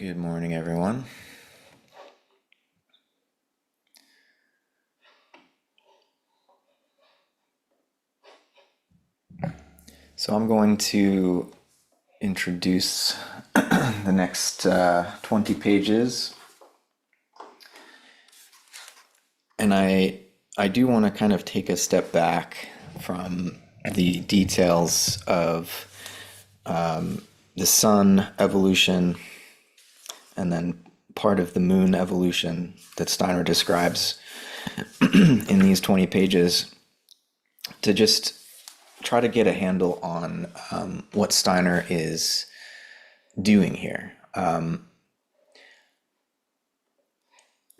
Good morning, everyone. So I'm going to introduce the next 20 pages, and I do want to kind of take a step back from the details of the sun evolution and then part of the moon evolution that Steiner describes in these 20 pages to just try to get a handle on what Steiner is doing here. I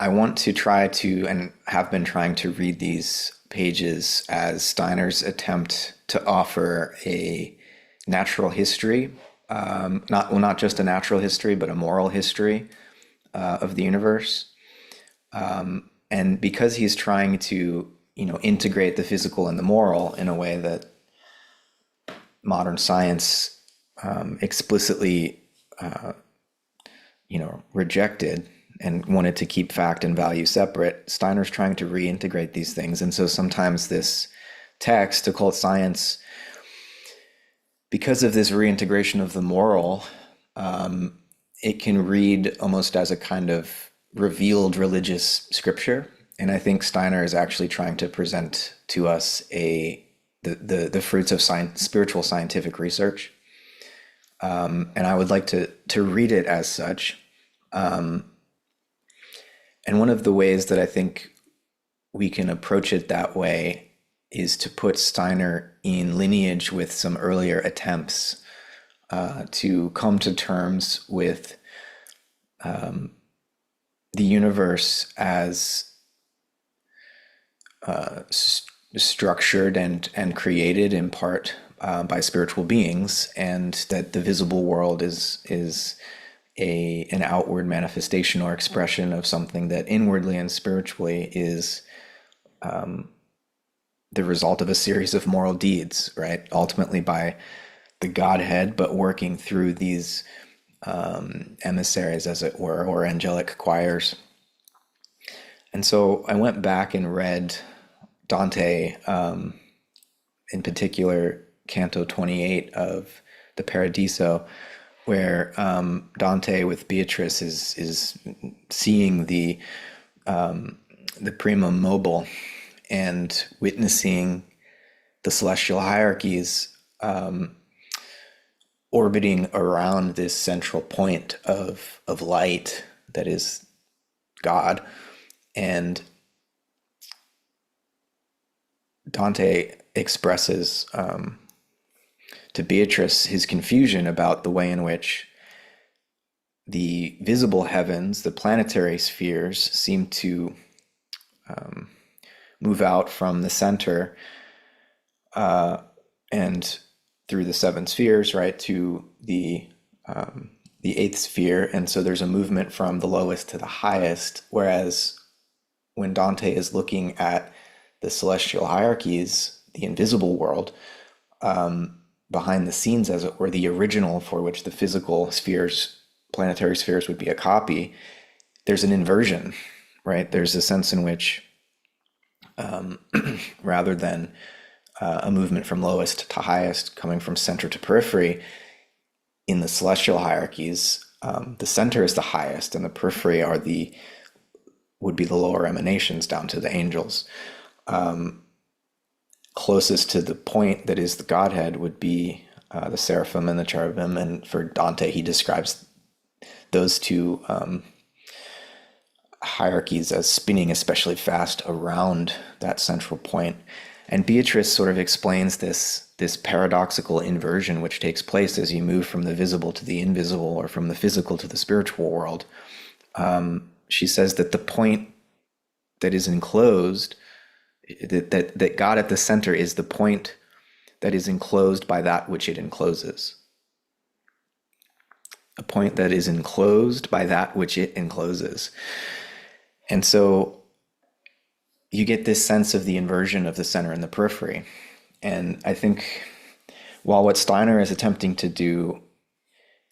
want to try to, and have been trying to read these pages as Steiner's attempt to offer a natural history, not just a natural history, but a moral history of the universe. And because he's trying to, integrate the physical and the moral in a way that modern science explicitly, rejected and wanted to keep fact and value separate, Steiner's trying to reintegrate these things. And so sometimes this text, Occult Science, because of this reintegration of the moral, it can read almost as a kind of revealed religious scripture. And I think Steiner is actually trying to present to us the fruits of spiritual scientific research. And I would like to read it as such. And one of the ways that I think we can approach it that way is to put Steiner in lineage with some earlier attempts to come to terms with the universe as structured and created in part by spiritual beings, and that the visible world is an outward manifestation or expression of something that inwardly and spiritually is the result of a series of moral deeds, right? Ultimately by the Godhead, but working through these emissaries, as it were, or angelic choirs. And so I went back and read Dante, in particular, Canto 28 of the Paradiso, where Dante with Beatrice is seeing the primum mobile and witnessing the celestial hierarchies orbiting around this central point of light that is God. And Dante expresses to Beatrice his confusion about the way in which the visible heavens, the planetary spheres, seem to move out from the center and through the seven spheres, right, to the eighth sphere. And so there's a movement from the lowest to the highest, whereas when Dante is looking at the celestial hierarchies, the invisible world, behind the scenes, as it were, the original for which the physical spheres, planetary spheres, would be a copy, there's an inversion, right? There's a sense in which rather than a movement from lowest to highest, coming from center to periphery, in the celestial hierarchies, the center is the highest and the periphery would be the lower emanations down to the angels. Closest to the point that is the Godhead would be the seraphim and the cherubim. And for Dante, he describes those two hierarchies as spinning especially fast around that central point. And Beatrice sort of explains this paradoxical inversion which takes place as you move from the visible to the invisible, or from the physical to the spiritual world. She says that the point that is enclosed, that God at the center is the point that is enclosed by that which it encloses. A point that is enclosed by that which it encloses. And so you get this sense of the inversion of the center and the periphery. And I think while what Steiner is attempting to do,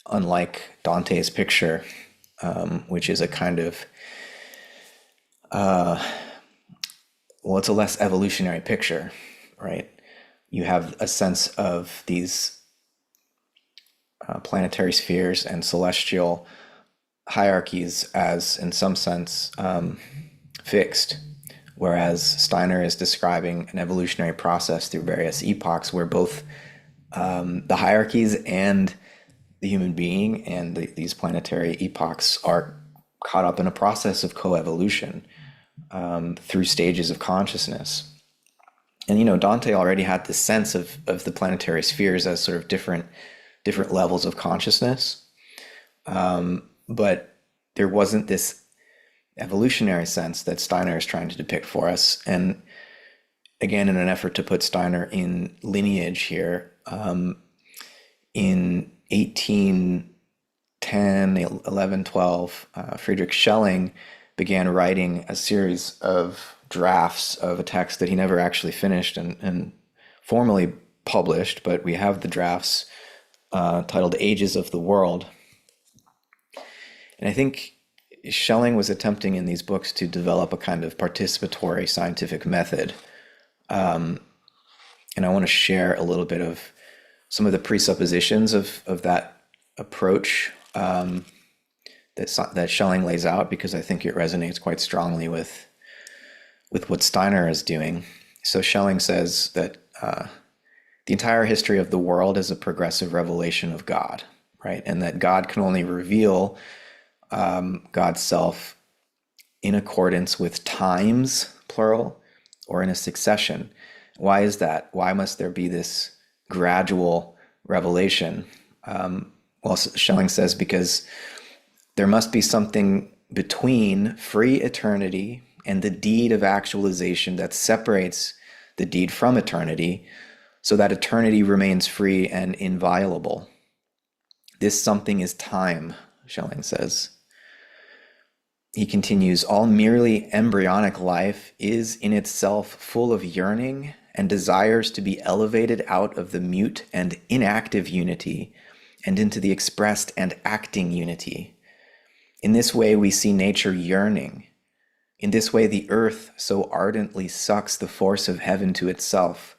unlike Dante's picture, which is a kind of, well, it's a less evolutionary picture, right? You have a sense of these planetary spheres and celestial hierarchies as, in some sense, fixed, whereas Steiner is describing an evolutionary process through various epochs where both the hierarchies and the human being and these planetary epochs are caught up in a process of coevolution through stages of consciousness. And Dante already had this sense of the planetary spheres as sort of different levels of consciousness, but there wasn't this evolutionary sense that Steiner is trying to depict for us. And again, in an effort to put Steiner in lineage here, in 1810, 11, 12, Friedrich Schelling began writing a series of drafts of a text that he never actually finished and formally published, but we have the drafts titled Ages of the World. And I think Schelling was attempting in these books to develop a kind of participatory scientific method. And I want to share a little bit of some of the presuppositions of that approach that Schelling lays out, because I think it resonates quite strongly with what Steiner is doing. So Schelling says that the entire history of the world is a progressive revelation of God, right? And that God can only reveal God's self in accordance with times, plural, or in a succession. Why is that? Why must there be this gradual revelation? Well, Schelling says because there must be something between free eternity and the deed of actualization that separates the deed from eternity, so that eternity remains free and inviolable. This something is time, Schelling says. He continues, all merely embryonic life is in itself full of yearning and desires to be elevated out of the mute and inactive unity and into the expressed and acting unity. In this way, we see nature yearning. In this way, the earth so ardently sucks the force of heaven to itself.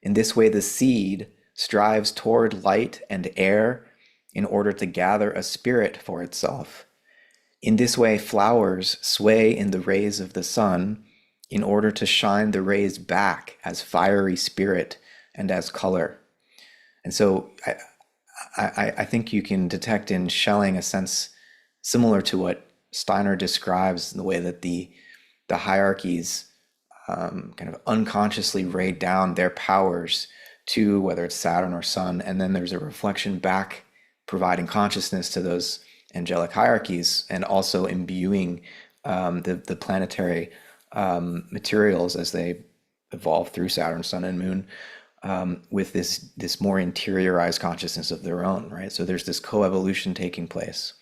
In this way, the seed strives toward light and air in order to gather a spirit for itself. In this way, flowers sway in the rays of the sun in order to shine the rays back as fiery spirit and as color. And so I think you can detect in Schelling a sense similar to what Steiner describes in the way that the hierarchies kind of unconsciously raid down their powers to whether it's Saturn or Sun, and then there's a reflection back providing consciousness to those angelic hierarchies and also imbuing the planetary materials as they evolve through Saturn, Sun, and Moon with this more interiorized consciousness of their own, right? So there's this coevolution taking place.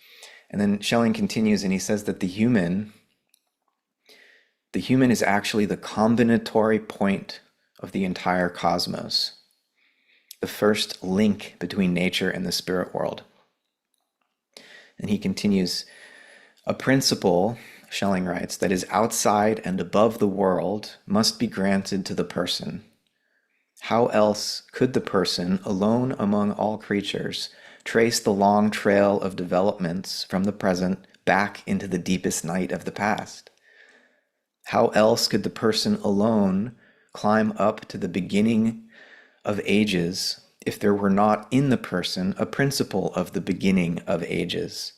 And then Schelling continues and he says that the human is actually the combinatory point of the entire cosmos, the first link between nature and the spirit world. And he continues, a principle, Schelling writes, that is outside and above the world must be granted to the person. How else could the person, alone among all creatures, trace the long trail of developments from the present back into the deepest night of the past? How else could the person alone climb up to the beginning of ages if there were not in the person a principle of the beginning of ages?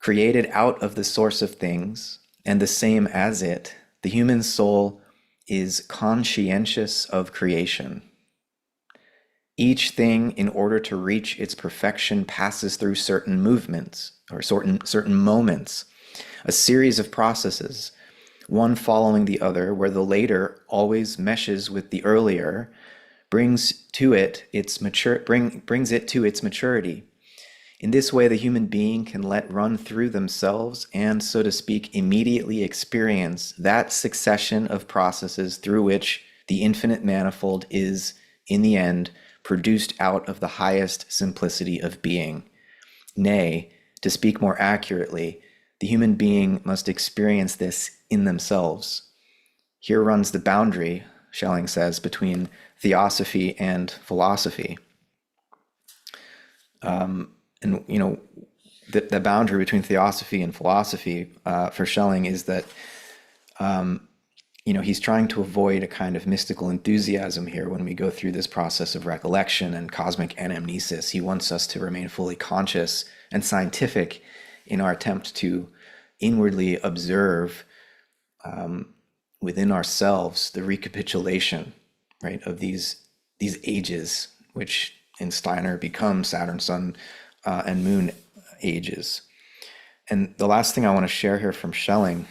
Created out of the source of things and the same as it, the human soul is conscientious of creation. Each thing, in order to reach its perfection, passes through certain movements or certain moments, a series of processes, one following the other, where the later always meshes with the earlier, brings it to its maturity. In this way, the human being can let run through themselves and, so to speak, immediately experience that succession of processes through which the infinite manifold is, in the end, produced out of the highest simplicity of being. Nay, To speak more accurately, the human being must experience this in themselves. Here runs the boundary, Schelling says, between theosophy and philosophy. And, the boundary between theosophy and philosophy for Schelling is that, he's trying to avoid a kind of mystical enthusiasm here when we go through this process of recollection and cosmic anamnesis. He wants us to remain fully conscious and scientific in our attempt to inwardly observe within ourselves the recapitulation, right, of these ages, which in Steiner become Saturn, Sun, and Moon ages. And the last thing I want to share here from Schelling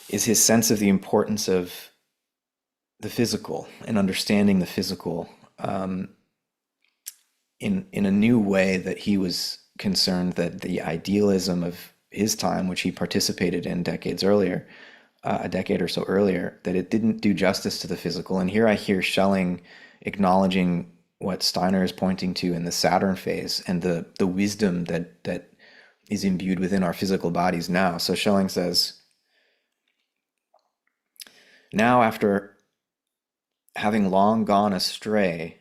is his sense of the importance of the physical and understanding the physical in a new way, that he was concerned that the idealism of his time, which he participated in decades earlier, a decade or so earlier, that it didn't do justice to the physical. And here I hear Schelling acknowledging what Steiner is pointing to in the Saturn phase and the wisdom that is imbued within our physical bodies now. So Schelling says, now after having long gone astray,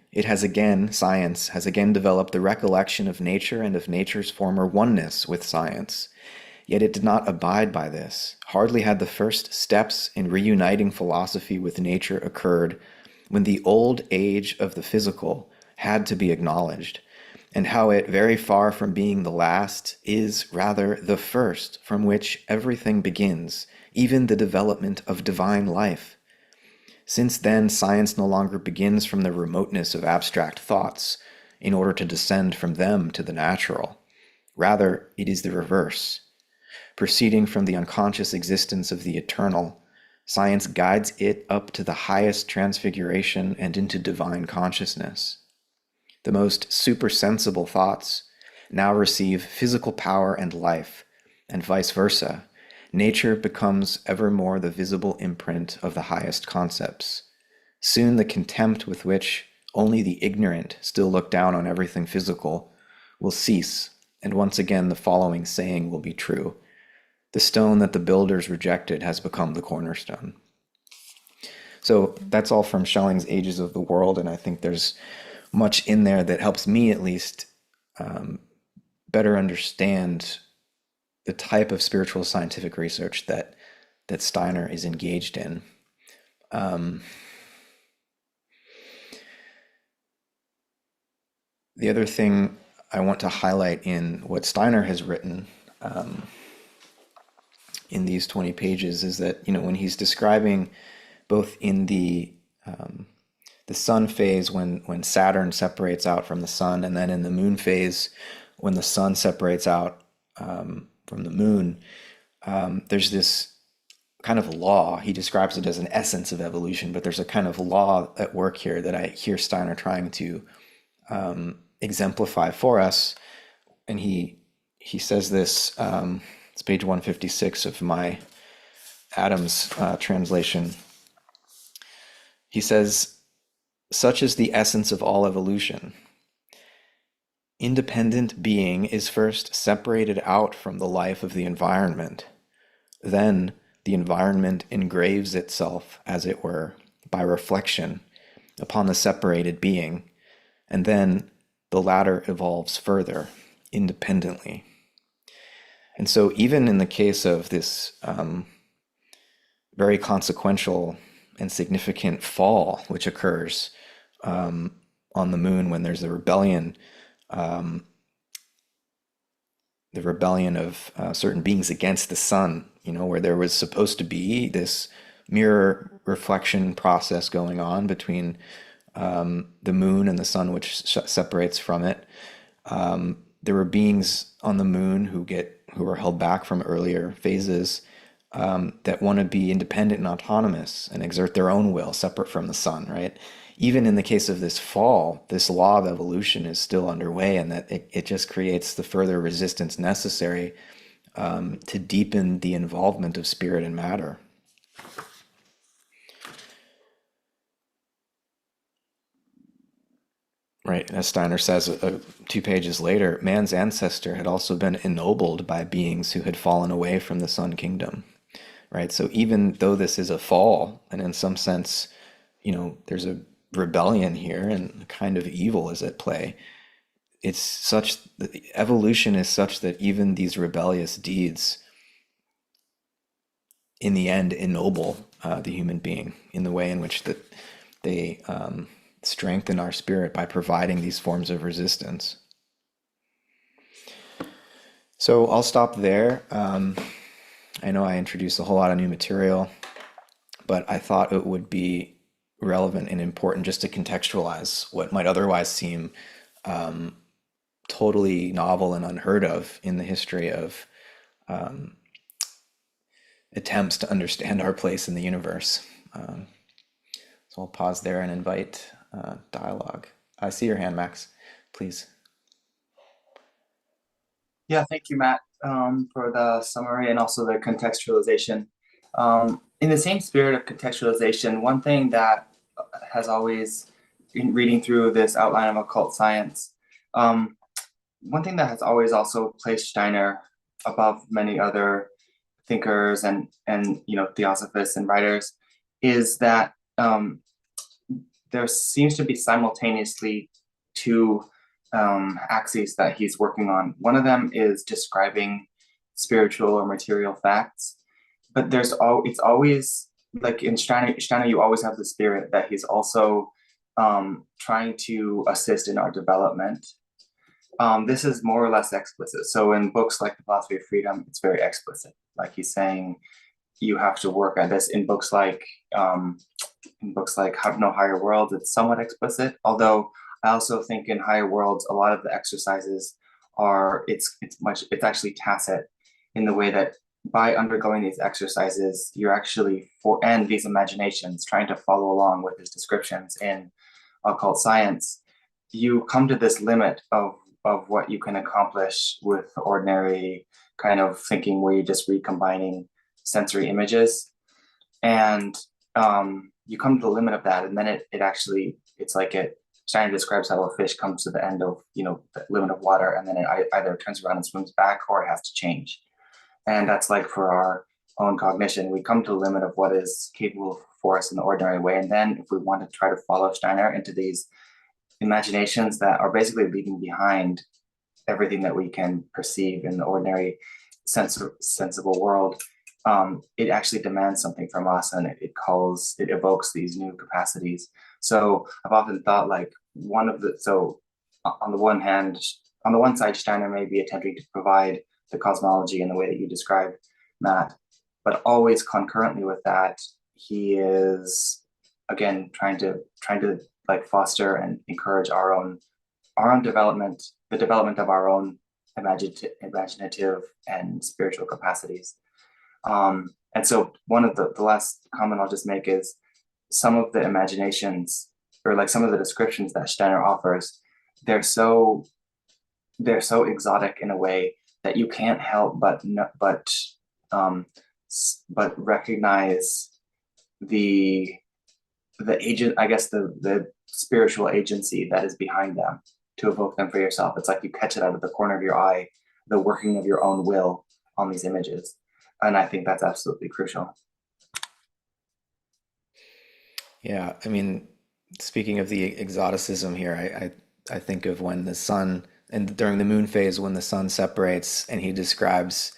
science has again developed the recollection of nature and of nature's former oneness with science. Yet it did not abide by this. Hardly had the first steps in reuniting philosophy with nature occurred when the old age of the physical had to be acknowledged, and how it, very far from being the last, is rather the first from which everything begins, even the development of divine life. Since then, science no longer begins from the remoteness of abstract thoughts in order to descend from them to the natural. Rather, it is the reverse. Proceeding from the unconscious existence of the eternal, science guides it up to the highest transfiguration and into divine consciousness. The most supersensible thoughts now receive physical power and life, and vice versa. Nature becomes ever more the visible imprint of the highest concepts. Soon the contempt with which only the ignorant still look down on everything physical will cease, and once again the following saying will be true: the stone that the builders rejected has become the cornerstone. So that's all from Schelling's Ages of the World, and I think there's much in there that helps me at least better understand the type of spiritual scientific research that Steiner is engaged in. The other thing I want to highlight in what Steiner has written in these 20 pages is that, when he's describing both in the sun phase when Saturn separates out from the sun, and then in the moon phase when the sun separates out from the moon, there's this kind of law. He describes it as an essence of evolution, but there's a kind of law at work here that I hear Steiner trying to exemplify for us. And he says this, it's page 156 of my Adams translation. He says, "Such is the essence of all evolution. Independent being is first separated out from the life of the environment. Then the environment engraves itself, as it were, by reflection upon the separated being, and then the latter evolves further, independently." And so even in the case of this very consequential and significant fall which occurs on the moon when there's a rebellion, the rebellion of certain beings against the sun, where there was supposed to be this mirror reflection process going on between the moon and the sun, which separates from it. There were beings on the moon who are held back from earlier phases that want to be independent and autonomous and exert their own will separate from the sun, right? Even in the case of this fall, this law of evolution is still underway, and that it just creates the further resistance necessary to deepen the involvement of spirit and matter. Right. As Steiner says 2 pages later, man's ancestor had also been ennobled by beings who had fallen away from the sun kingdom. Right. So even though this is a fall, and in some sense, there's a rebellion here and a kind of evil is at play, it's such, evolution is such that even these rebellious deeds in the end ennoble the human being in the way in which that they strengthen our spirit by providing these forms of resistance. So I'll stop there. I know I introduced a whole lot of new material, but I thought it would be relevant and important just to contextualize what might otherwise seem totally novel and unheard of in the history of attempts to understand our place in the universe. So I'll pause there and invite dialogue. I see your hand, Max. Please. Yeah, thank you, Matt, for the summary and also the contextualization. In the same spirit of contextualization, one thing that has always, in reading through this outline of occult science, um, one thing that has always also placed Steiner above many other thinkers and theosophists and writers is that there seems to be simultaneously two axes that he's working on. One of them is describing spiritual or material facts, but it's always like in Steiner, you always have the spirit that he's also trying to assist in our development. This is more or less explicit. So in books like The Philosophy of Freedom, it's very explicit. Like he's saying, you have to work at this. In books like How to Know Higher Worlds, it's somewhat explicit. Although I also think in Higher Worlds, a lot of the exercises it's actually tacit in the way that by undergoing these exercises, you're actually and these imaginations trying to follow along with his descriptions in occult science, you come to this limit of what you can accomplish with ordinary kind of thinking where you're just recombining sensory images. And you come to the limit of that, and then it actually, it's like Steiner describes how a fish comes to the end of, the limit of water, and then it either turns around and swims back or it has to change. And that's like for our own cognition. We come to the limit of what is capable for us in the ordinary way. And then if we want to try to follow Steiner into these imaginations that are basically leaving behind everything that we can perceive in the ordinary sensible world, it actually demands something from us, and it evokes these new capacities. So I've often thought like on the one hand, on the one side, Steiner may be attempting to provide the cosmology in the way that you described, Matt, but always concurrently with that, he is again trying to like foster and encourage our own development, the development of our own imaginative and spiritual capacities. And so one of the last comment I'll just make is some of the imaginations or like some of the descriptions that Steiner offers, they're so exotic in a way that you can't help um, but recognize the agent, I guess the spiritual agency that is behind them to evoke them for yourself. It's like you catch it out of the corner of your eye, the working of your own will on these images. And I think that's absolutely crucial. Yeah, I mean, speaking of the exoticism here, I think of when the sun, and during the moon phase, when the sun separates, and he describes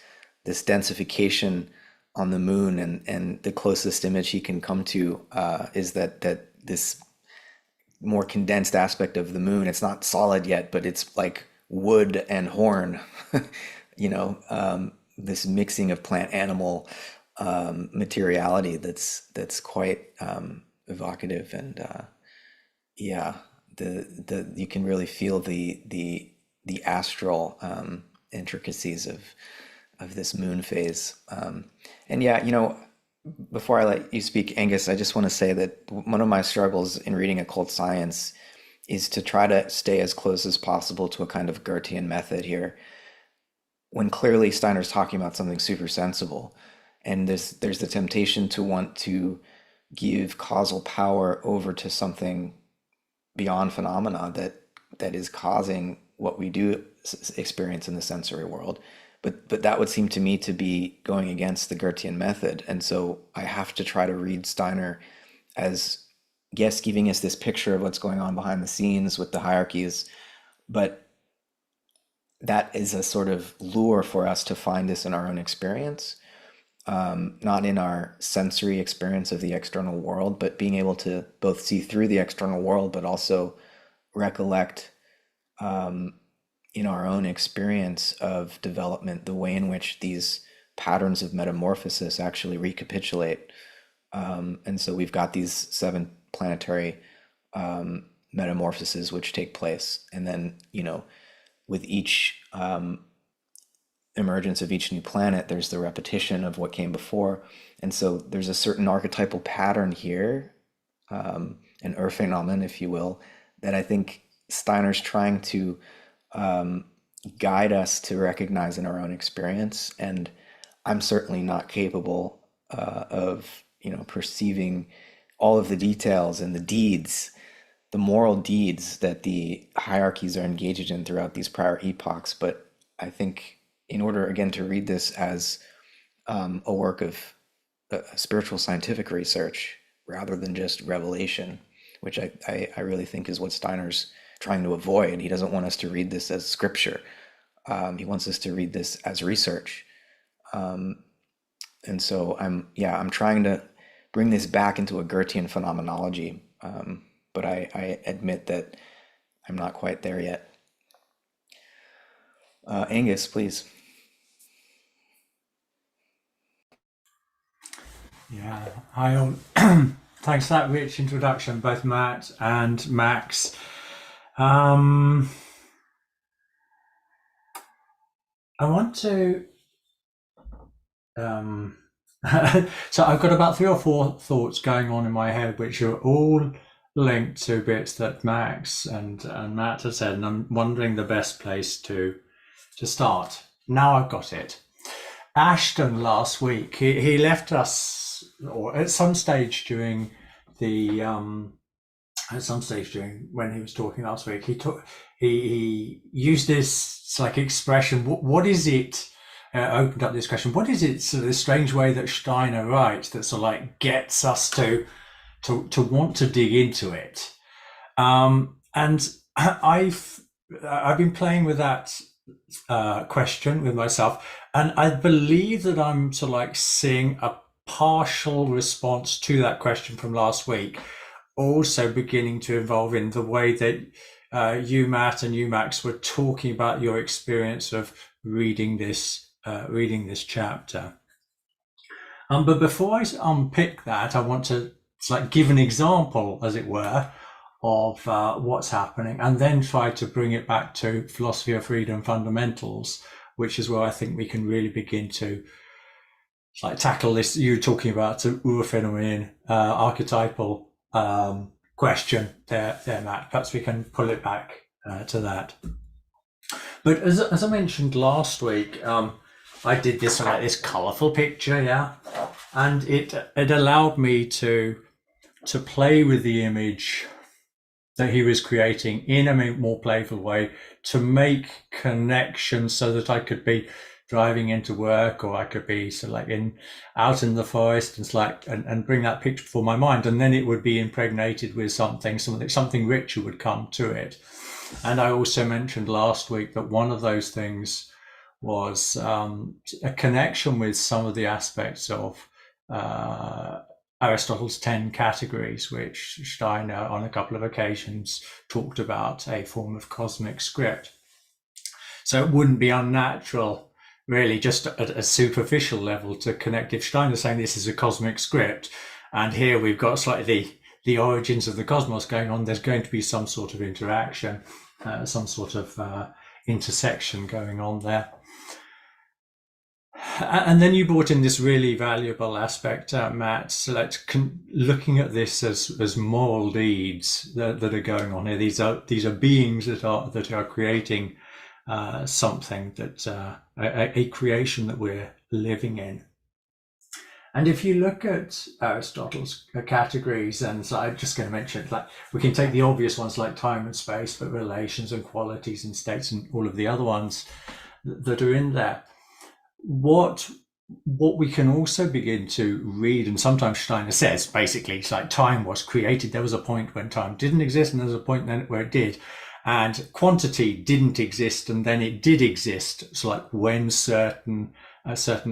this densification on the moon, and the closest image he can come to is that this more condensed aspect of the moon. It's not solid yet, but it's like wood and horn, this mixing of plant animal materiality that's quite evocative, and yeah, the you can really feel the astral intricacies of this moon phase. And yeah, before I let you speak, Angus, I just want to say that one of my struggles in reading occult science is to try to stay as close as possible to a kind of Goethean method here, when clearly Steiner's talking about something super sensible. And there's the temptation to want to give causal power over to something beyond phenomena that that is causing what we do experience in the sensory world. But that would seem to me to be going against the Goethean method. And so I have to try to read Steiner as, yes, giving us this picture of what's going on behind the scenes with the hierarchies, but that is a sort of lure for us to find this in our own experience, not in our sensory experience of the external world, but being able to both see through the external world, but also recollect in our own experience of development the way in which these patterns of metamorphosis actually recapitulate. And so we've got these 7 planetary metamorphoses which take place. And then, with each emergence of each new planet, there's the repetition of what came before. And so there's a certain archetypal pattern here, an Urphänomen, if you will, that I think Steiner's trying to guide us to recognize in our own experience. And I'm certainly not capable of, perceiving all of the details and the deeds, the moral deeds that the hierarchies are engaged in throughout these prior epochs. But I think in order, again, to read this as a work of spiritual scientific research rather than just revelation, which I really think is what Steiner's trying to avoid. He doesn't want us to read this as scripture. He wants us to read this as research. And so I'm trying to bring this back into a Goethean phenomenology. But I admit that I'm not quite there yet. Angus, please. Yeah, hi. Thanks for that rich introduction, both Matt and Max. I want to. So I've got about 3 or 4 thoughts going on in my head, which are all linked to bits that Max and Matt have said, and I'm wondering the best place to start. Now I've got it. Ashton last week, he left us, or at some stage during the when he was talking last week, he used this like expression. What is it? Opened up this question. What is it? Sort of this strange way that Steiner writes that sort of like gets us to want to dig into it. And I've been playing with that question with myself, and I believe that I'm sort of like seeing a partial response to that question from last week, also beginning to evolve in the way that you, Matt, and you, Max, were talking about your experience of reading this chapter. But before I unpick that, I want to give an example, as it were, of what's happening, and then try to bring it back to philosophy of freedom fundamentals, which is where I think we can really begin to tackle this. You're talking about the Urphänomen archetypal question there, Matt. Perhaps we can pull it back to that. But as I mentioned last week, I did this this colourful picture, yeah, and it allowed me to play with the image that he was creating in a more playful way, to make connections so that I could be driving into work, or I could be out in the forest and bring that picture before my mind, and then it would be impregnated with something richer would come to it. And I also mentioned last week that one of those things was a connection with some of the aspects of Aristotle's 10 categories, which Steiner on a couple of occasions talked about a form of cosmic script. So it wouldn't be unnatural, really, just at a superficial level, to connect. If Steiner's saying this is a cosmic script, and here we've got the origins of the cosmos going on, there's going to be some sort of interaction, some sort of intersection going on there. And then you brought in this really valuable aspect, Matt, looking at this as moral deeds that are going on here. These are beings that are creating something, that a creation that we're living in. And if you look at Aristotle's categories, and so I'm just going to mention, like, we can take the obvious ones like time and space, but relations and qualities and states and all of the other ones that are in there. What we can also begin to read, and sometimes Steiner says, basically, it's like time was created. There was a point when time didn't exist, and there was a point then where it did. And quantity didn't exist, and then it did exist. It's like when certain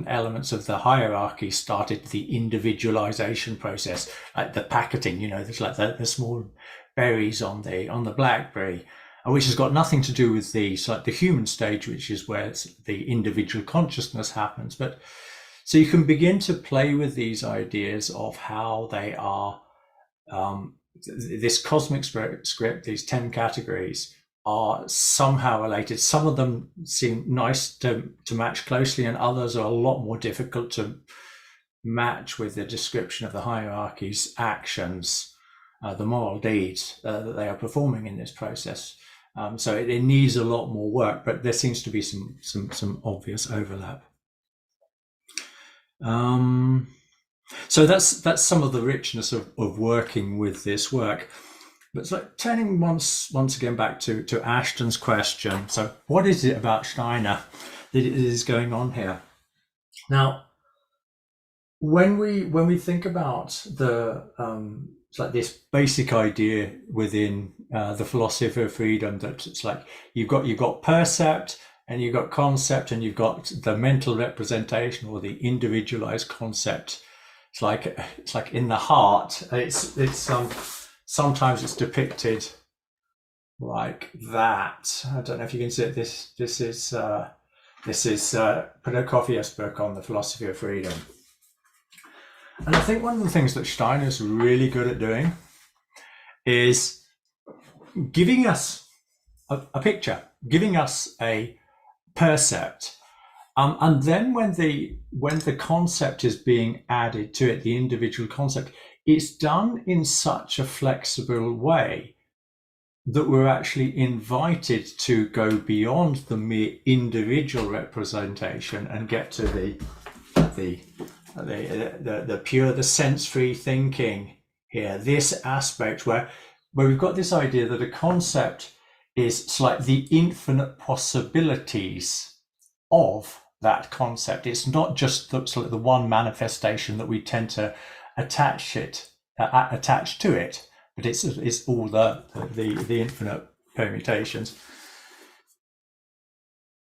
elements of the hierarchy started the individualization process, like the packeting. There's like the small berries on the blackberry, which has got nothing to do with the human stage, which is where the individual consciousness happens. But so you can begin to play with these ideas of how they are. This cosmic script, these 10 categories, are somehow related. Some of them seem nice to match closely, and others are a lot more difficult to match with the description of the hierarchy's actions, the moral deeds that they are performing in this process. So it needs a lot more work, but there seems to be some obvious overlap. So that's some of the richness of working with this work. But it's like turning once again back to Ashton's question. So what is it about Steiner that is going on here? Now, when we think about the it's like this basic idea within the philosophy of freedom, that it's like you've got percept, and you've got concept, and you've got the mental representation or the individualized concept. It's like in the heart. It's sometimes it's depicted like that. I don't know if you can see it. This is Prokofiev's book on the philosophy of freedom. And I think one of the things that Steiner's really good at doing is giving us a picture, giving us a percept. And then when the concept is being added to it, the individual concept, it's done in such a flexible way that we're actually invited to go beyond the mere individual representation and get to the pure, the sense-free thinking here. This aspect where we've got this idea that a concept is like the infinite possibilities of that concept. It's not just the one manifestation that we tend to attach to it, but it's all the infinite permutations.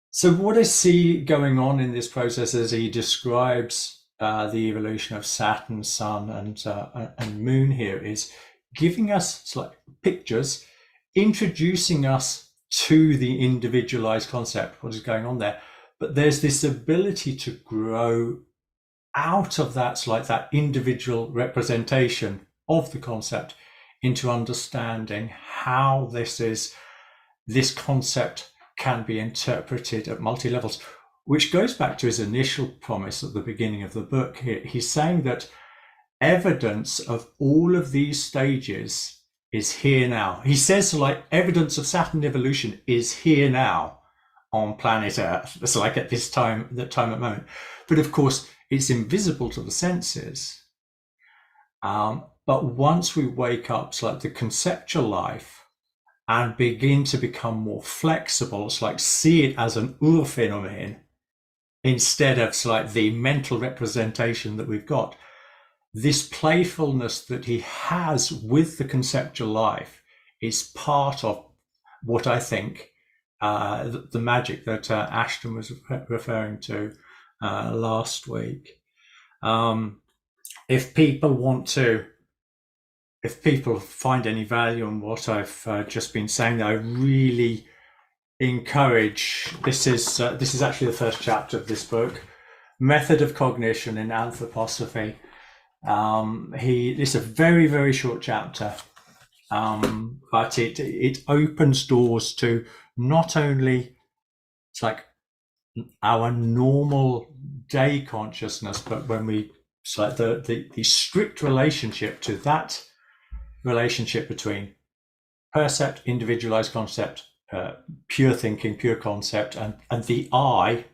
So what I see going on in this process as he describes the evolution of Saturn, Sun, and Moon here is giving us like pictures, introducing us to the individualized concept, what is going on there. But there's this ability to grow out of that individual representation of the concept into understanding how this concept can be interpreted at multi-levels, which goes back to his initial promise at the beginning of the book here. He's saying that evidence of all of these stages is here now. He says like evidence of Saturn evolution is here now on planet Earth. It's like at this time at moment. But of course, it's invisible to the senses. But once we wake up, it's like the conceptual life and begin to become more flexible, it's like see it as an urphenomenon instead of like the mental representation that we've got. This playfulness that he has with the conceptual life is part of what I think the magic that Ashton was referring to last week. If people find any value in what I've just been saying, I really encourage. This is actually the first chapter of this book, Method of Cognition in Anthroposophy. It's a very, very short chapter, but it opens doors to not only it's like our normal day consciousness, but when it's like the strict relationship to that relationship between percept, individualized concept, pure thinking, pure concept, and the I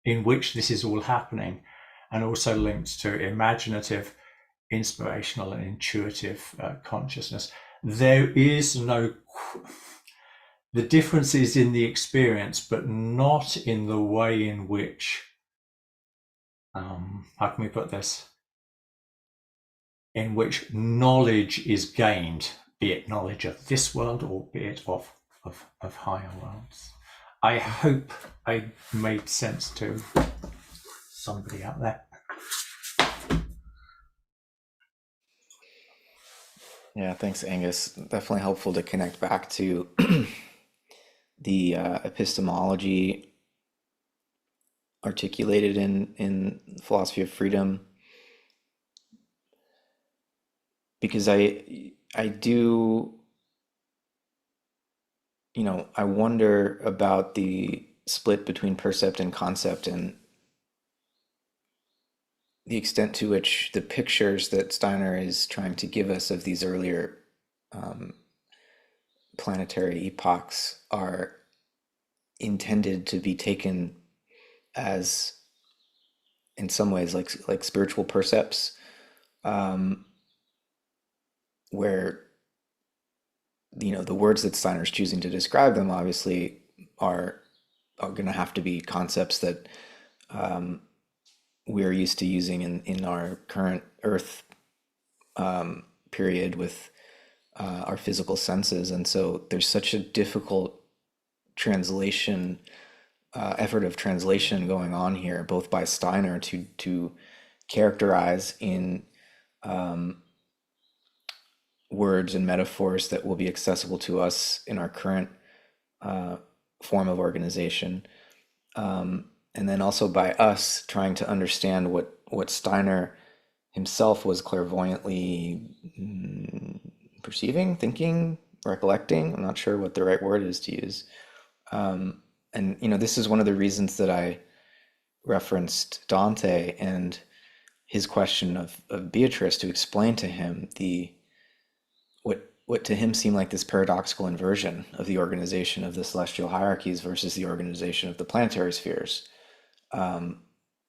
in which this is all happening. and also linked to imaginative, inspirational, and intuitive consciousness. There is no, the difference is in the experience, but not in the way in which, how can we put this? In which knowledge is gained, be it knowledge of this world or be it of higher worlds. I hope I made sense to somebody out there. Yeah, thanks, Angus. Definitely helpful to connect back to the epistemology articulated in philosophy of freedom, because I do, I wonder about the split between percept and concept, and the extent to which the pictures that Steiner is trying to give us of these earlier planetary epochs are intended to be taken as, in some ways, like spiritual percepts, where the words that Steiner's choosing to describe them obviously are going to have to be concepts that we're used to using in our current Earth period with our physical senses, and so there's such a difficult translation effort of translation going on here, both by Steiner to characterize in words and metaphors that will be accessible to us in our current form of organization, and then also by us trying to understand what Steiner himself was clairvoyantly perceiving, thinking, recollecting. I'm not sure what the right word is to use. And this is one of the reasons that I referenced Dante and his question of Beatrice, to explain to him what to him seemed like this paradoxical inversion of the organization of the celestial hierarchies versus the organization of the planetary spheres,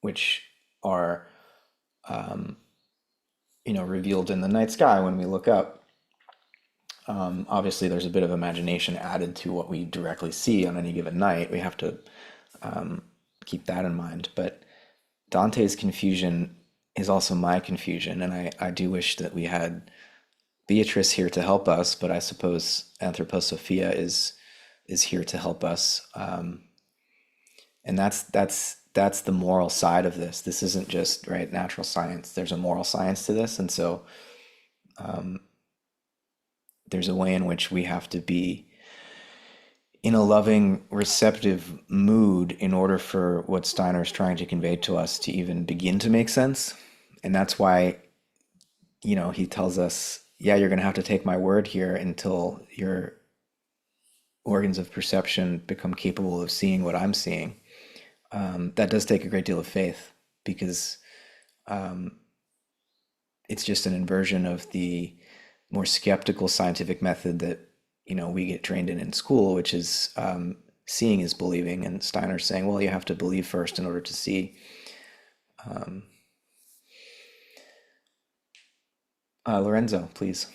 which are revealed in the night sky when we look up. Obviously, there's a bit of imagination added to what we directly see on any given night. We have to keep that in mind. But Dante's confusion is also my confusion, and I do wish that we had Beatrice here to help us, but I suppose Anthroposophia is here to help us, and that's the moral side of this. This isn't just natural science. There's a moral science to this, and so there's a way in which we have to be in a loving, receptive mood in order for what Steiner's trying to convey to us to even begin to make sense. And that's why, he tells us, yeah, you're going to have to take my word here until your organs of perception become capable of seeing what I'm seeing. That does take a great deal of faith, because it's just an inversion of the more skeptical scientific method that we get trained in school, which is seeing is believing, and Steiner's saying, well, you have to believe first in order to see. Lorenzo, please.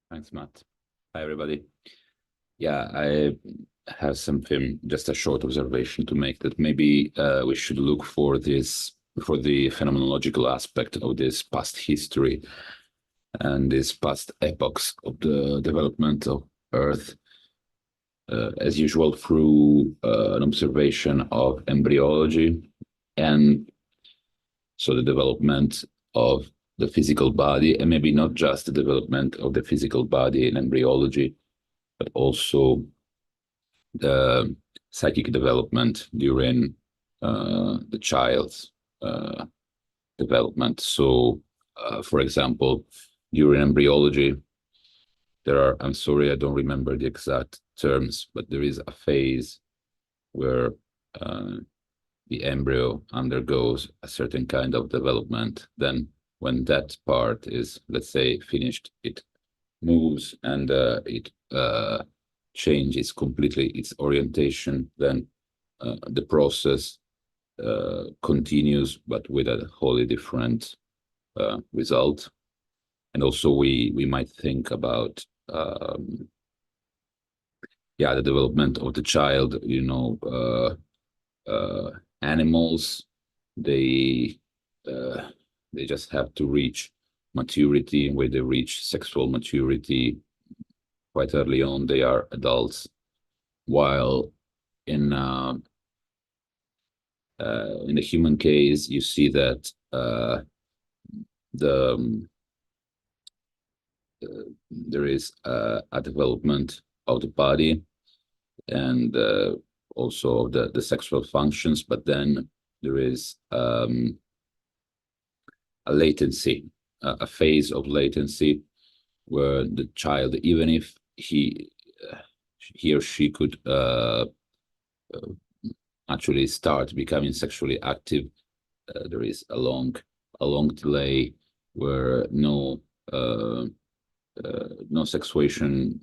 Thanks, Matt. Hi, everybody. Yeah, I have something, just a short observation to make, that maybe we should look for the phenomenological aspect of this past history and these past epochs of the development of Earth, as usual, through an observation of embryology, and so the development of the physical body, and maybe not just the development of the physical body in embryology, but also the psychic development during the child's development. So, for example, during embryology, I'm sorry, I don't remember the exact terms, but there is a phase where the embryo undergoes a certain kind of development. Then when that part is, let's say, finished, it moves and it changes completely its orientation. Then the process continues, but with a wholly different result. And also we might think about the development of the child, animals, they just have to reach maturity. Where they reach sexual maturity quite early on, they are adults, while in the human case, you see that there is a development of the body and also the sexual functions, but then there is a latency, a phase of latency where the child, even if he or she could actually start becoming sexually active, there is a long delay where no sexuation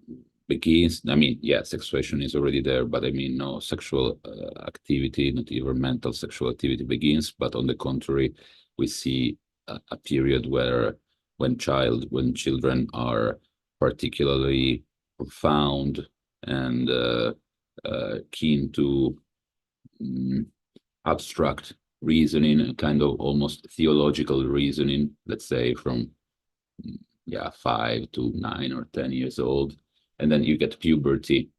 begins. I mean, yeah, sexuation is already there, but I mean, no sexual activity, not even mental sexual activity begins. But on the contrary, we see a period where when children are particularly profound and keen to abstract reasoning, a kind of almost theological reasoning, let's say from 5 to 9 or 10 years old, and then you get puberty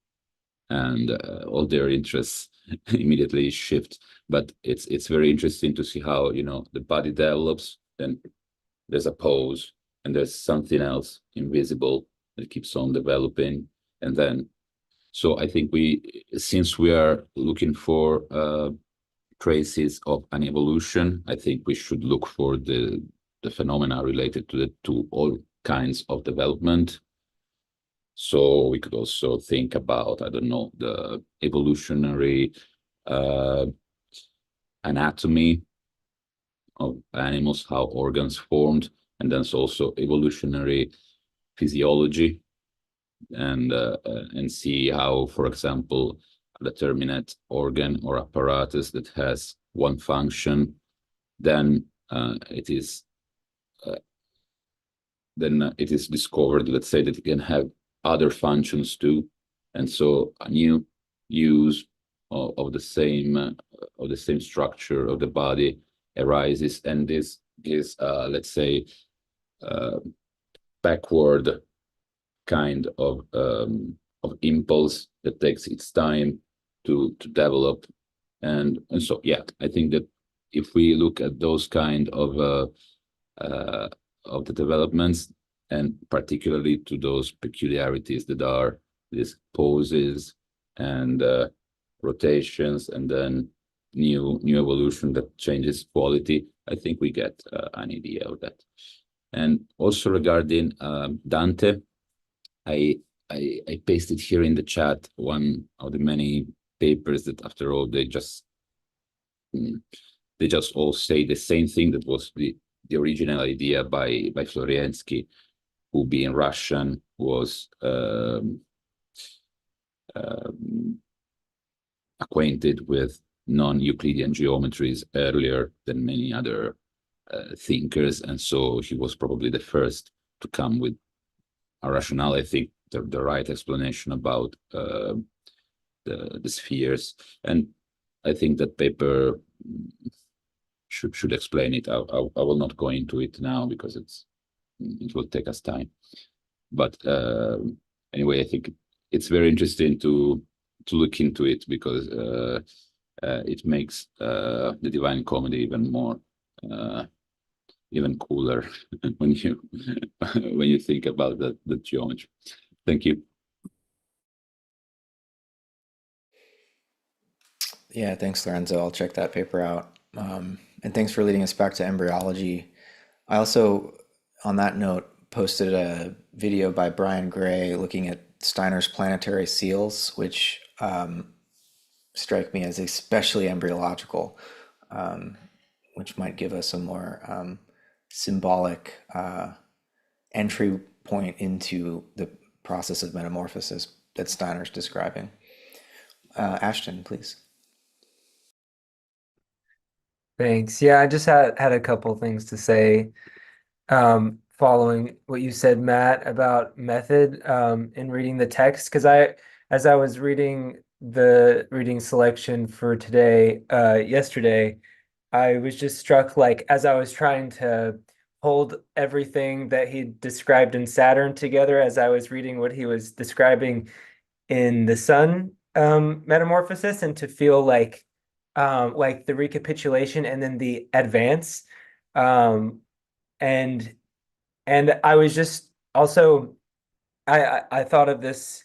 and all their interests immediately shift. But it's very interesting to see how the body develops, then there's a pause and there's something else invisible that keeps on developing. And then so I think since we are looking for traces of an evolution, I think we should look for the phenomena related to all kinds of development. So we could also think about, I don't know, the evolutionary anatomy of animals, how organs formed, and then also evolutionary physiology, and see how, for example, a determinate organ or apparatus that has one function, then it is discovered, let's say, that it can have other functions too, and so a new use of the same structure of the body arises, and this is let's say backward kind of impulse that takes its time to develop, and so I think that if we look at those kind of the developments, and particularly to those peculiarities that are these poses and rotations, and then new evolution that changes quality, I think we get an idea of that. And also regarding Dante, I pasted here in the chat one of the many papers that, after all, they just all say the same thing. That was the original idea by Floriansky, who, being Russian, was acquainted with non-Euclidean geometries earlier than many other thinkers, and so he was probably the first to come with a rationale, I think, the right explanation about the spheres. And I think that paper should explain it. I will not go into it now because it will take us time. But anyway, I think it's very interesting to look into it, because it makes the Divine Comedy even more even cooler when you think about the geometry. Thank you. Yeah, thanks, Lorenzo. I'll check that paper out. And thanks for leading us back to embryology. I also, on that note, posted a video by Brian Gray looking at Steiner's planetary seals, which strike me as especially embryological, which might give us a more symbolic entry point into the process of metamorphosis that Steiner's describing. Ashton, please. Thanks. Yeah, I just had a couple things to say. Following what you said, Matt, about method in reading the text, because as I was reading the reading selection for today, yesterday, I was just struck, like, as I was trying to hold everything that he described in Saturn together, as I was reading what he was describing in the sun metamorphosis, and to feel like the recapitulation and then the advance. Um, and and I was just also I thought of this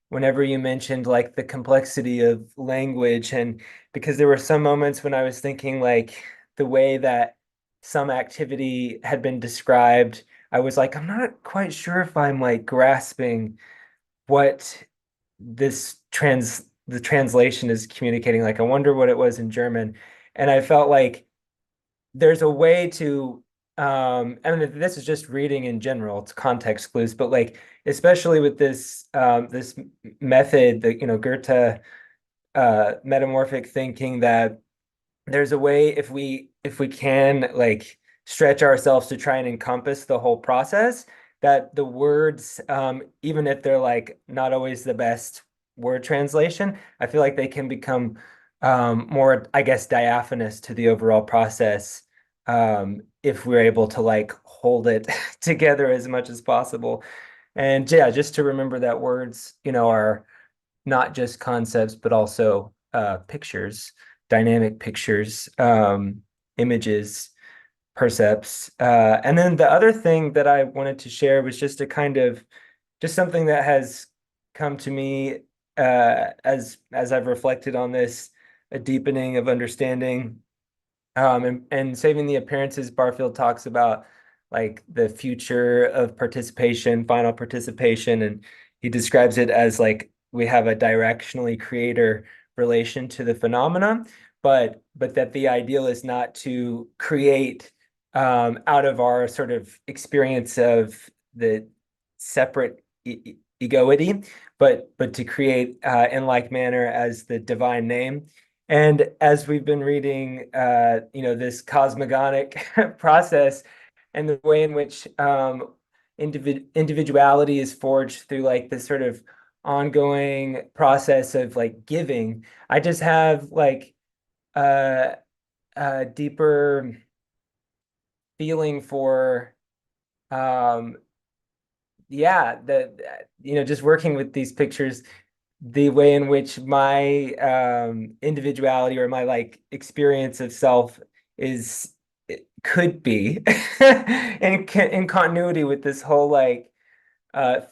whenever you mentioned like the complexity of language, and because there were some moments when I was thinking like the way that some activity had been described, I was like, I'm not quite sure if I'm like grasping what the translation is communicating. Like, I wonder what it was in German. And I felt like there's a way to I mean, this is just reading in general, it's context clues, but like especially with this method, that Goethe metamorphic thinking, that there's a way, if we can like stretch ourselves to try and encompass the whole process, that the words, even if they're like not always the best word translation, I feel like they can become more, I guess, diaphanous to the overall process, if we're able to like hold it together as much as possible. And yeah, just to remember that words, are not just concepts, but also pictures, dynamic pictures, images, percepts. And then the other thing that I wanted to share was just a kind of just something that has come to me as I've reflected on this, a deepening of understanding, and saving the appearances. Barfield talks about like the future of participation, final participation, and he describes it as like we have a directionally creator relation to the phenomena, but that the ideal is not to create out of our sort of experience of the separate egoity, but to create in like manner as the divine name. And as we've been reading, this cosmogonic process, and the way in which individuality is forged through like this sort of ongoing process of like giving, I just have like uh, a deeper feeling for um, yeah, just working with these pictures, the way in which my individuality or my like experience of self is, it could be in continuity with this whole like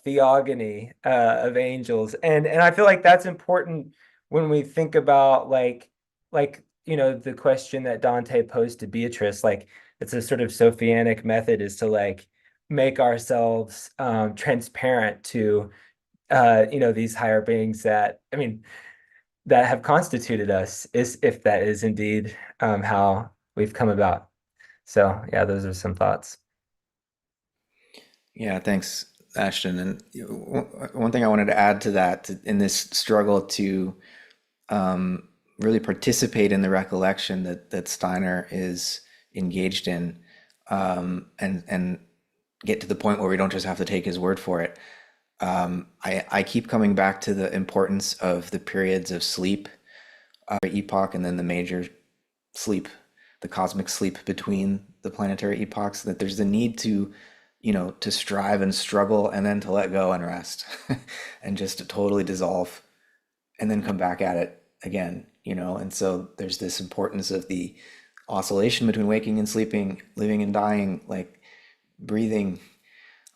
theogony of angels. And I feel like that's important when we think about the question that Dante posed to Beatrice. Like, it's a sort of Sophianic method, is to like make ourselves transparent to these higher beings that, I mean, that have constituted us, is if that is indeed how we've come about. So yeah, those are some thoughts. Yeah, thanks, Ashton. And one thing I wanted to add to that, in this struggle to really participate in the recollection that Steiner is engaged in, and get to the point where we don't just have to take his word for it. I keep coming back to the importance of the periods of sleep, epoch, and then the major sleep, the cosmic sleep between the planetary epochs. That there's the need to, to strive and struggle, and then to let go and rest, and just to totally dissolve, and then come back at it again. And so there's this importance of the oscillation between waking and sleeping, living and dying, like breathing,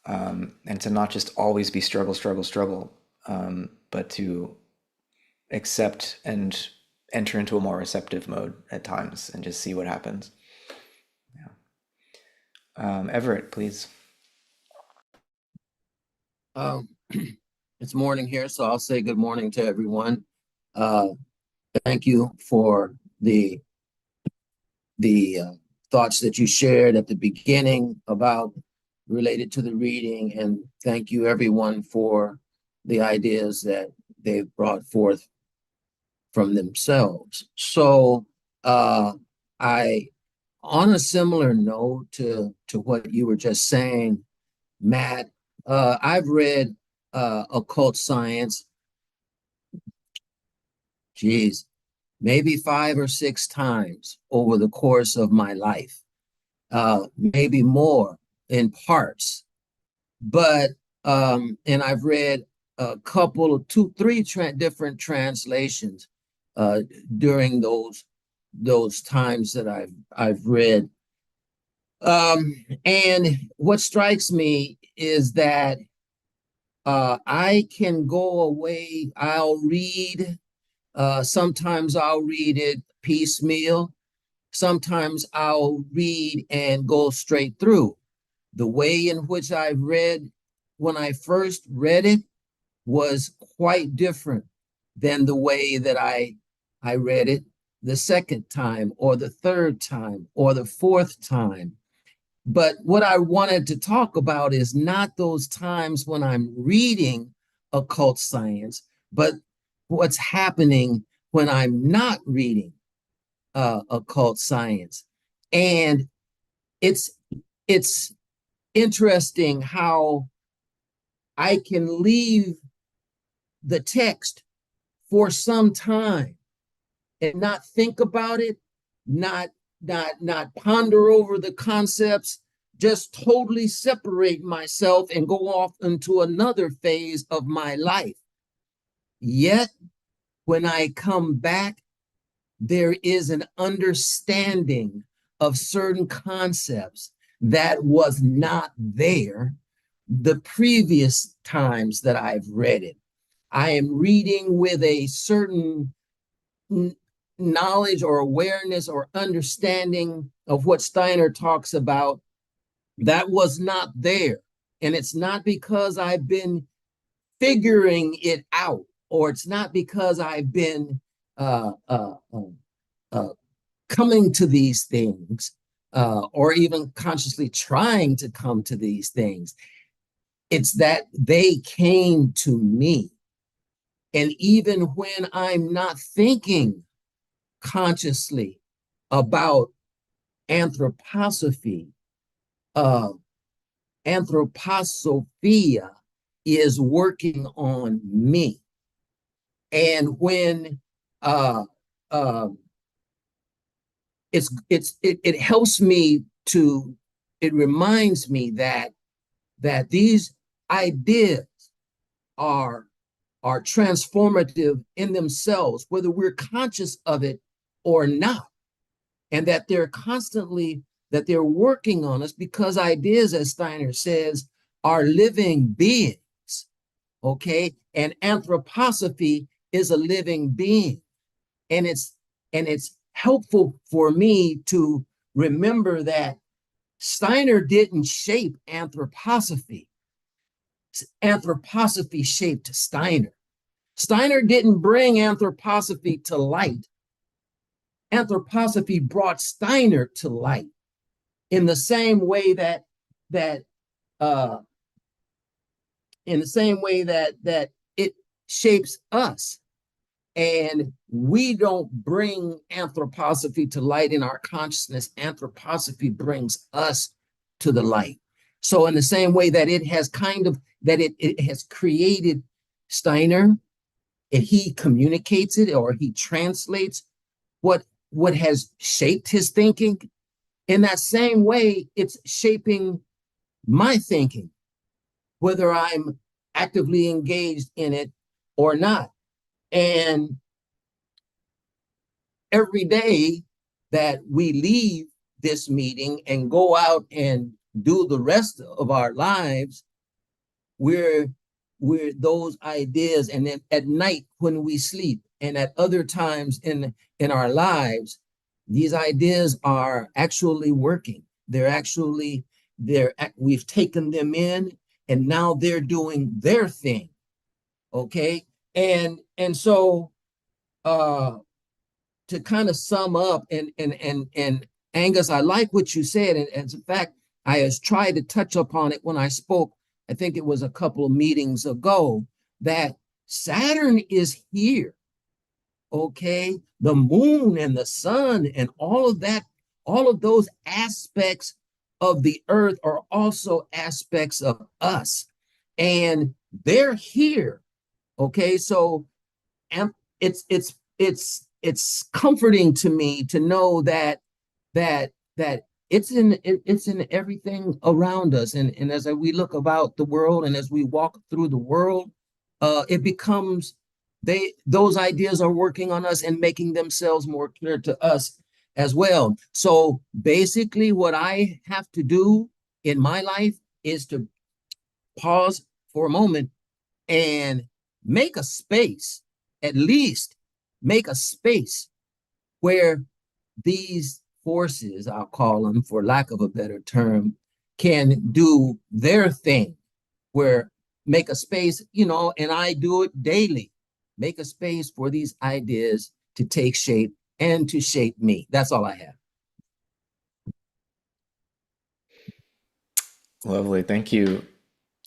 and to not just always be struggle, struggle, struggle, but to accept and enter into a more receptive mode at times, and just see what happens. Everett, please. It's morning here, so I'll say good morning to everyone. Thank you for the thoughts that you shared at the beginning about related to the reading, and thank you everyone for the ideas that they've brought forth from themselves. So On a similar note to what you were just saying, Matt, I've read occult science, geez, maybe 5 or 6 times over the course of my life, maybe more in parts. But and I've read a couple of three different translations during those times that I've read. And what strikes me is that I can go away. I'll read. Sometimes I'll read it piecemeal. Sometimes I'll read and go straight through. The way in which I read when I first read it was quite different than the way that I read it the second time or the third time or the fourth time. But what I wanted to talk about is not those times when I'm reading occult science, but what's happening when I'm not reading occult science. And it's interesting how I can leave the text for some time and not think about it, not ponder over the concepts, just totally separate myself and go off into another phase of my life. Yet, when I come back, there is an understanding of certain concepts that was not there the previous times that I've read it. I am reading with a certain knowledge or awareness or understanding of what Steiner talks about that was not there. And it's not because I've been figuring it out, or it's not because I've been coming to these things, or even consciously trying to come to these things. It's that they came to me. And even when I'm not thinking consciously about anthroposophy, anthroposophia is working on me. And when it helps me to, it reminds me that these ideas are transformative in themselves, whether we're conscious of it or not, and that they're working on us, because ideas, as Steiner says, are living beings. Okay, and anthroposophy is a living being, and it's helpful for me to remember that Steiner didn't shape anthroposophy. Anthroposophy shaped Steiner. Steiner didn't bring anthroposophy to light. Anthroposophy brought Steiner to light, in the same way that it shapes us. And we don't bring anthroposophy to light in our consciousness. Anthroposophy brings us to the light. So in the same way that it has it has created Steiner, and he communicates it, or he translates what has shaped his thinking, in that same way, it's shaping my thinking, whether I'm actively engaged in it or not. And every day that we leave this meeting and go out and do the rest of our lives, we're those ideas. And then at night when we sleep, and at other times in our lives, these ideas are actually working. We've taken them in, and now they're doing their thing. Okay. And so to kind of sum up, and Angus, I like what you said, and in fact, I has tried to touch upon it when I spoke, I think it was a couple of meetings ago, that Saturn is here. okay, the moon and the sun and all of that, all of those aspects of the earth are also aspects of us. And they're here. Okay, so it's comforting to me to know that it's in everything around us, and as we look about the world and as we walk through the world, it becomes those ideas are working on us and making themselves more clear to us as well. So basically, what I have to do in my life is to pause for a moment and make a space, at least make a space where these forces, I'll call them for lack of a better term, can do their thing, where make a space, and I do it daily, make a space for these ideas to take shape and to shape me. That's all I have. Lovely. Thank you,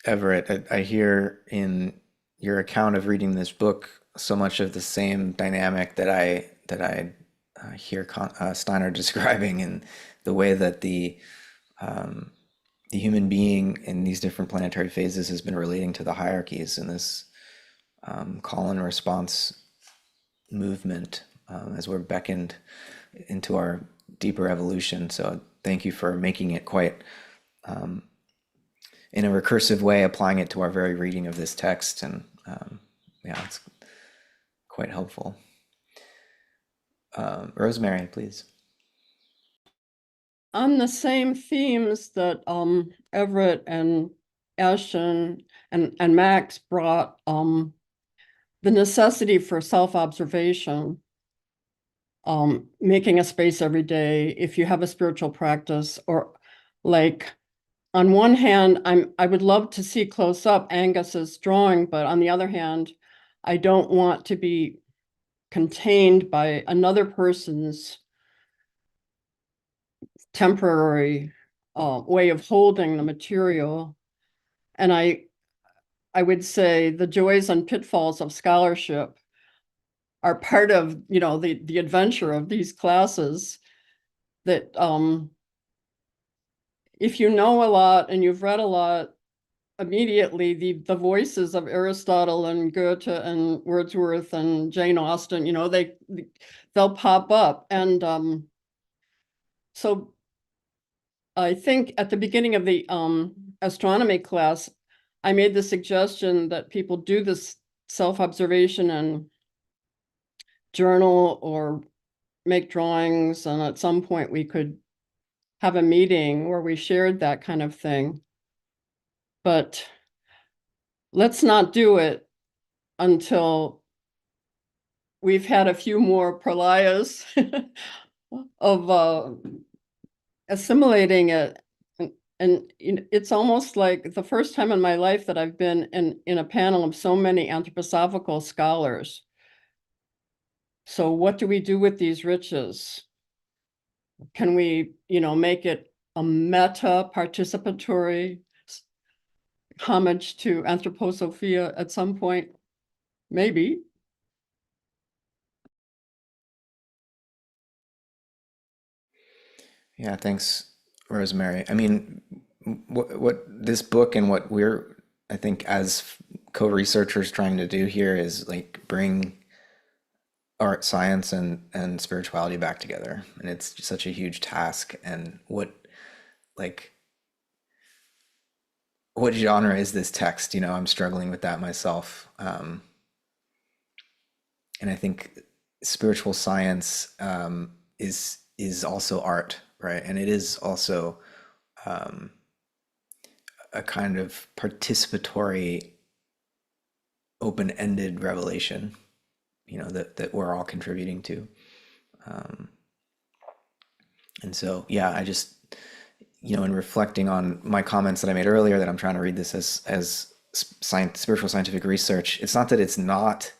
Everett. I hear in your account of reading this book so much of the same dynamic that I hear Steiner describing, in the way that the human being in these different planetary phases has been relating to the hierarchies in this call and response movement, as we're beckoned into our deeper evolution. So thank you for making it quite in a recursive way, applying it to our very reading of this text. And yeah, it's quite helpful. Rosemary, please. On the same themes that Everett and Ashton and Max brought, the necessity for self-observation, making a space every day, if you have a spiritual practice, or like, on one hand, I would love to see close up Angus's drawing, but on the other hand, I don't want to be contained by another person's temporary way of holding the material. And I would say the joys and pitfalls of scholarship are part of, the adventure of these classes, that if you know a lot and you've read a lot, immediately the voices of Aristotle and Goethe and Wordsworth and Jane Austen, they'll pop up. And so I think at the beginning of the astronomy class, I made the suggestion that people do this self-observation and journal or make drawings, and at some point we could have a meeting where we shared that kind of thing. But let's not do it until we've had a few more pralayas of assimilating it. And it's almost like the first time in my life that I've been in a panel of so many anthroposophical scholars. So what do we do with these riches? Can we, make it a meta participatory homage to anthroposophia at some point? Maybe. Yeah, thanks, Rosemary. I mean, what this book and what we're, I think, as co-researchers trying to do here is like bring art, science, and spirituality back together. And it's just such a huge task. And like, what genre is this text? I'm struggling with that myself. And I think spiritual science is also art, right? And it is also a kind of participatory, open-ended revelation, that we're all contributing to. And so, yeah, I just, in reflecting on my comments that I made earlier, that I'm trying to read this as spiritual scientific research. It's not that it's not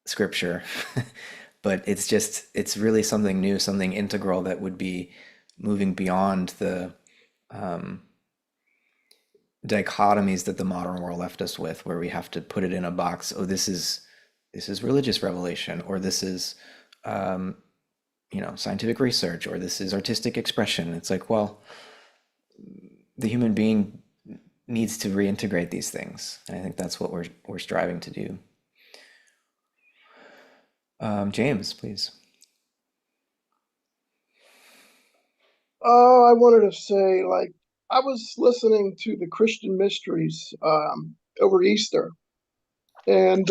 scripture, but it's really something new, something integral that would be moving beyond the dichotomies that the modern world left us with, where we have to put it in a box. Oh, this is this is religious revelation, or this is scientific research, or this is artistic expression. It's like, well, the human being needs to reintegrate these things. And I think that's what we're striving to do. James, please. I wanted to say, like, I was listening to the Christian Mysteries over Easter, and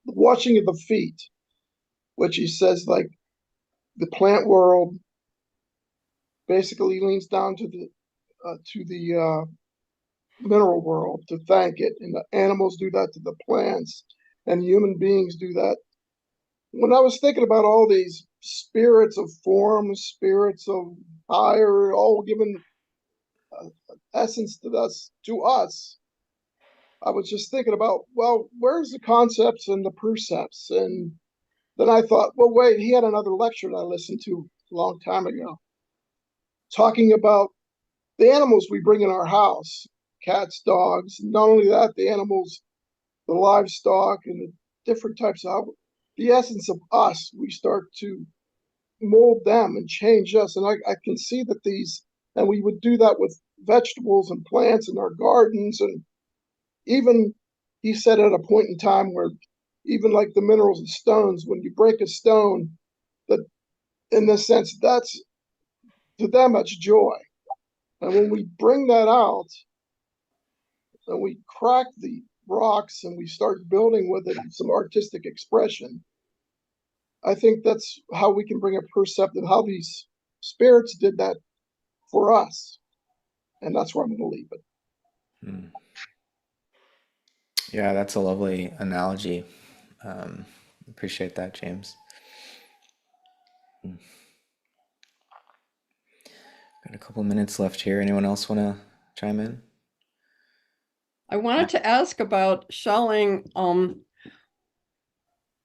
watching the feet, which he says, like, the plant world basically leans down to the mineral world to thank it, and the animals do that to the plants, and human beings do that. When I was thinking about all these spirits of form, spirits of higher, all given essence to us, I was just thinking about, well, where's the concepts and the precepts? And then I thought, well, wait, he had another lecture that I listened to a long time ago, talking about the animals we bring in our house, cats, dogs. Not only that, the animals, the livestock, and the different types of the essence of us. We start to mold them and change us. And I can see that and we would do that with vegetables and plants in our gardens. And even he said at a point in time where even like the minerals and stones, when you break a stone, that in this sense, that's to them, it's joy. And when we bring that out and we crack the rocks and we start building with it some artistic expression, I think that's how we can bring a percept of how these spirits did that for us. And that's where I'm going to leave it. Yeah, that's a lovely analogy. Appreciate that, James. Got a couple minutes left here. Anyone else want to chime in? I wanted to ask about Schelling.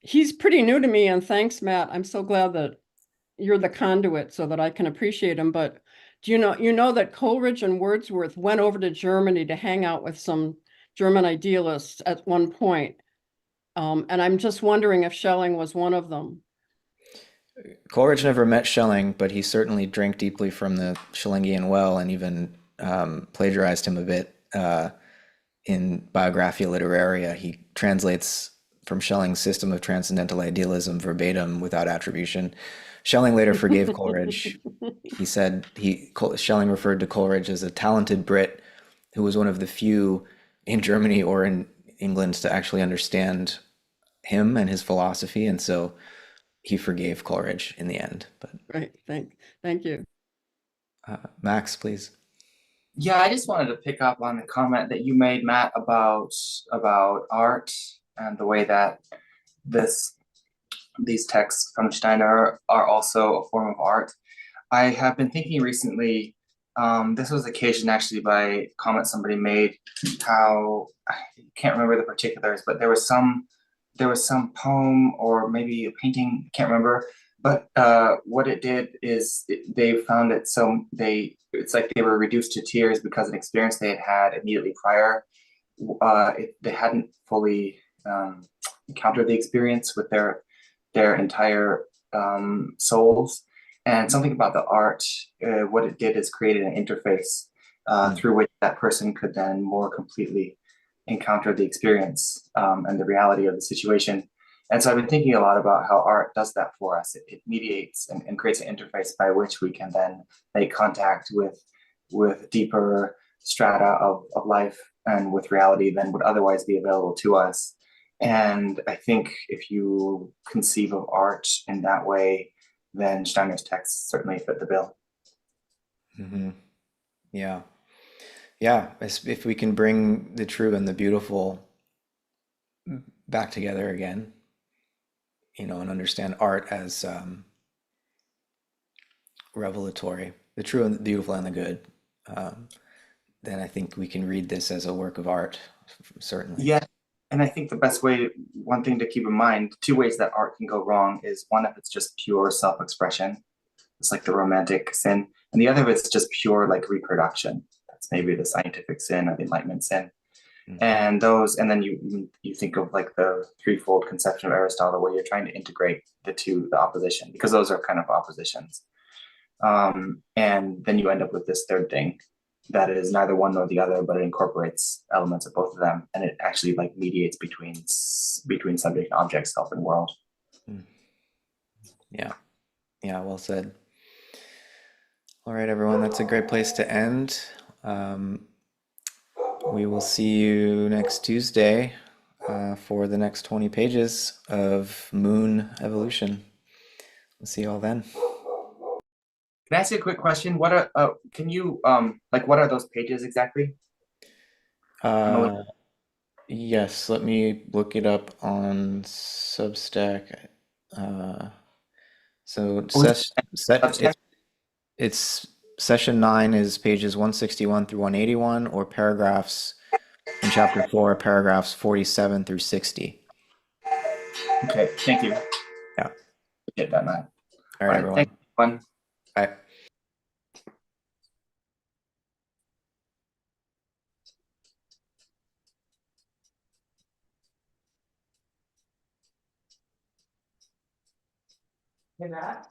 He's pretty new to me, and thanks, Matt. I'm so glad that you're the conduit so that I can appreciate him. But do you know that Coleridge and Wordsworth went over to Germany to hang out with some German idealists at one point? And I'm just wondering if Schelling was one of them. Coleridge never met Schelling, but he certainly drank deeply from the Schellingian well, and even plagiarized him a bit in Biographia Literaria. He translates from Schelling's System of Transcendental Idealism verbatim without attribution. Schelling later forgave Coleridge. He said Schelling referred to Coleridge as a talented Brit who was one of the few in Germany or in England to actually understand him and his philosophy, and so he forgave Coleridge in the end. But Right. Thank you. Max, please. Yeah, I just wanted to pick up on the comment that you made, Matt, about art and the way that these texts from Steiner are also a form of art. I have been thinking recently, this was occasioned actually by a comment somebody made, how I can't remember the particulars, but there was some poem or maybe a painting, can't remember, but what it did is they found it it's like they were reduced to tears because of an experience they had immediately prior. They hadn't fully encountered the experience with their entire souls. And something about the art, what it did is created an interface through which that person could then more completely encounter the experience and the reality of the situation. And so I've been thinking a lot about how art does that for us. It mediates and creates an interface by which we can then make contact with deeper strata of life and with reality than would otherwise be available to us. And I think if you conceive of art in that way, then Steiner's texts certainly fit the bill. Mm-hmm. Yeah. Yeah. If we can bring the true and the beautiful back together again, and understand art as revelatory, the true and the beautiful and the good, then I think we can read this as a work of art, certainly. Yeah. And I think the best way, one thing to keep in mind, two ways that art can go wrong is one, if it's just pure self-expression, it's like the romantic sin. And the other, if it's just pure like reproduction, that's maybe the scientific sin or the Enlightenment sin. And those, and then you think of like the threefold conception of Aristotle, where you're trying to integrate the opposition, because those are kind of oppositions. And then you end up with this third thing that is neither one nor the other, but it incorporates elements of both of them, and it actually like mediates between subject and object, self and world. Yeah. Yeah, well said. All right, everyone, that's a great place to end. We will see you next Tuesday for the next 20 pages of Moon Evolution. We'll see you all then. Can I ask you a quick question? What are can you like what are those pages exactly? Yes, let me look it up on Substack. So Substack? it's session 9 is pages 161 through 181, or paragraphs in chapter 4, paragraphs 47 through 60. Okay, thank you. Yeah. Get that, Matt. All right, everyone. Thanks, everyone. Bye. Hey, Matt?